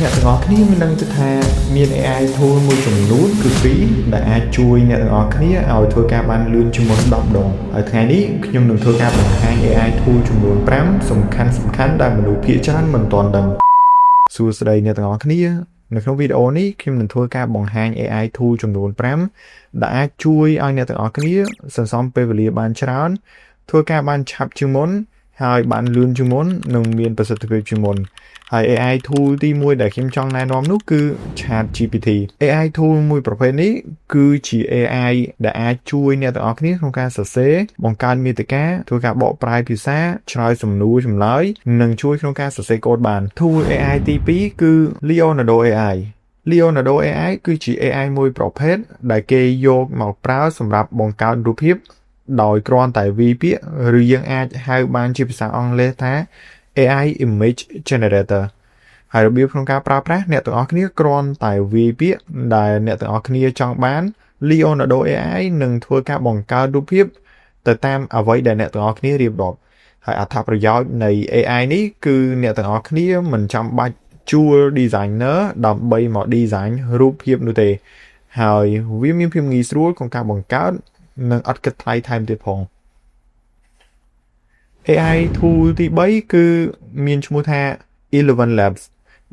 អ្នកទាំងអស់គ្នាមានដឹងថាមាន AI tool មួយចំនួនគឺ free ដែលអាចជួយអ្នកទាំងអស់គ្នាឲ្យធ្វើការបានលឿនជាងមុន10ដងហើយថ្ងៃនេះខ្ញុំនឹងធ្វើការបង្ហាញ AI tool ចំនួន5សំខាន់ដែលមនុស្សភាគច្រើនមិនទាន់ដឹងសួស្តីអ្នកទាំងអស់គ្នានៅក្នុងវីដេអូនេះខ្ញុំនឹងធ្វើការបង្ហាញ AI tool ចំនួន5ដែលអាចជួយឲ្យអ្នកទាំងអស់គ្នាសន្សំពេលវេលាបានច្រើនធ្វើការបានឆាប់ជាងមុនហើយបានលឿនជាងមុននិងមានប្រសិទ្ធភាពជាងមុនហើយ AI tool ទី1ដែលខ្ញុំចង់ណែនាំនោះគឺ ChatGPT AI tool មួយប្រភេទនេះគឺជា AI ដែលអាចជួយអ្នកទាំងអស់គ្នាក្នុងការសរសេរបង្កើតមាតិកាធ្វើការបកប្រែភាសាឆ្លើយសំណួរចម្លើយនិងជួយក្នុងការសរសេរកូដបាន tool AI ទី2គឺ Leonardo AI Leonardo AI គឺជា AI មួយប្រភេទដែលគេយកមកប្រើសម្រាប់បង្កើតរូបភាពដោយគ្រាន់តែវាយពាក្យឬយើងអាចហៅបានជាភាសាអង់គ្លេសថា AI image generator ហើយរបៀបក្នុងការប្រើប្រាស់អ្នកទាំងអស់គ្នាគ្រាន់តែវាយពាក្យដែលអ្នកទាំងអស់គ្នាចង់បាន Leonardo AI នឹងធ្វើការបង្កើតរូបភាពទៅតាមអ្វីដែលអ្នកទាំងអស់គ្នារៀបរាប់ហើយអត្ថប្រយោជន៍នៃ AI នេះគឺអ្នកទាំងអស់គ្នាមិនចាំបាច់ជួល designer ដើម្បីមក design រូបភាពនោះទេហើយវាមានភាពងាយស្រួលក្នុងការបង្កើតនិងអត់គិតថ្លៃថែមទៀតផង AI tool ទី3គឺមានឈ្មោះថា Eleven Labs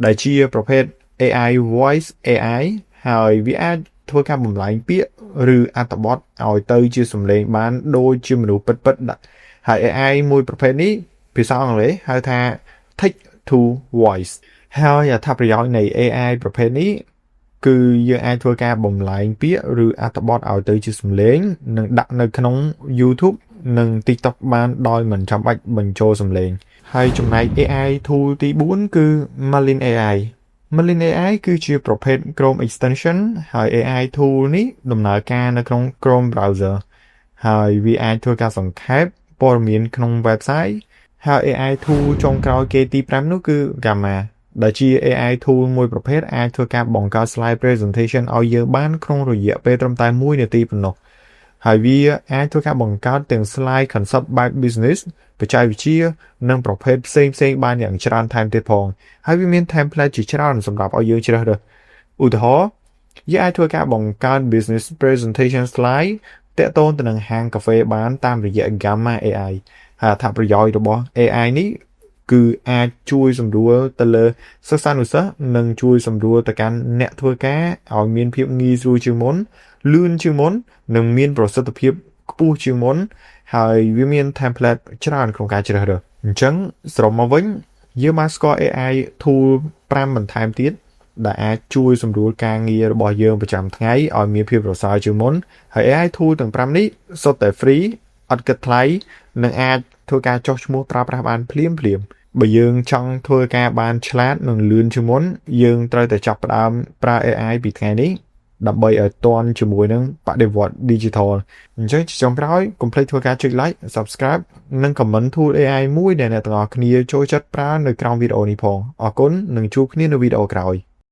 ដែលជាប្រភេទ AI voice AI ហើយវាអាចធ្វើការបំលែងពាក្យឬអត្ថបទឲ្យទៅជាសំឡេងបានដូចជាមនុស្សពិតៗហើយ AI មួយប្រភេទនេះភាសាអង់គ្លេសហៅថា text to voice ហើយអត្ថប្រយោជន៍នៃ AI ប្រភេទនេះគឺយើងអាចធ្វើការបំលែងពាក្យឬអត្ថបទឲ្យទៅជាសំឡេងនិងដាក់នៅក្នុង YouTube និង TikTok បានដោយមិនចាំបាច់បញ្ចូលសំឡេងហើយចំណែក AI tool ទី4គឺ Merlin AI Merlin AI គឺជាប្រភេទ Chrome extension ហើយ AI tool នេះដំណើរការនៅក្នុង Chrome browser ហើយវាអាចធ្វើការសង្ខេបព័ត៌មានក្នុង website ហើយ AI tool ចុងក្រោយគេទី5នោះគឺ Gamma ដែលជា AI tool មួយប្រភេទអាចធ្វើការបង្កើត slide presentation ឲ្យយើងបានក្នុងរយៈពេលត្រឹមតែ1នាទីប៉ុណ្ណោះហើយវាអាចធ្វើការបង្កើតទាំង slide concept បែប business បច្ចេកវិទ្យានិងប្រភេទផ្សេងបានយ៉ាងច្រើនថែមទៀតផងហើយវាមាន template ជាច្រើនសម្រាប់ឲ្យយើងជ្រើសរើសឧទាហរណ៍យើងអាចធ្វើការបង្កើត business presentation slide ទាក់ទងទៅនឹងហាងកាហ្វេបានតាមរយៈ Gamma AI ហើយអត្ថប្រយោជន៍របស់ AI នេះគឺអាចជួយសម្រួលទៅលើសិស្សានុសិស្សនិងជួយសម្រួលទៅកាន់អ្នកធ្វើការឲ្យមានភាពងាយស្រួលជាងមុនលឿនជាងមុននិងមានប្រសិទ្ធភាពខ្ពស់ជាងមុនហើយវាមាន template ច្រើនក្នុងការជ្រើសរើសអញ្ចឹងសរុបមកវិញយើងបានស្គាល់ AI tool 5បន្ថែមទៀតដែលអាចជួយសម្រួលការងាររបស់យើងប្រចាំថ្ងៃឲ្យមានភាពប្រសើរជាងមុនហើយ AI tool ទាំង5នេះសុទ្ធតែ free អត់គិតថ្លៃនិងអាចធ្វើការចុះឈ្មោះប្រើប្រាស់បានភ្លាមបើយើងចង់ធ្វើការបានឆ្លាតនិងលឿនជាងមុនយើងត្រូវតែចាប់ផ្ដើមប្រើ AI ពីថ្ងៃនេះដើម្បីឲ្យទាន់ជាមួយនឹងបដិវត្ត digital អញ្ចឹងចុងក្រោយកុំភ្លេចធ្វើការចុច like subscribe និង comment tool AI មួយដែលអ្នកទាំងអស់គ្នាចូលចិត្តប្រើនៅក្រោមវីដេអូនេះផងអរគុណនិងជួបគ្នានៅវីដេអូក្រោយ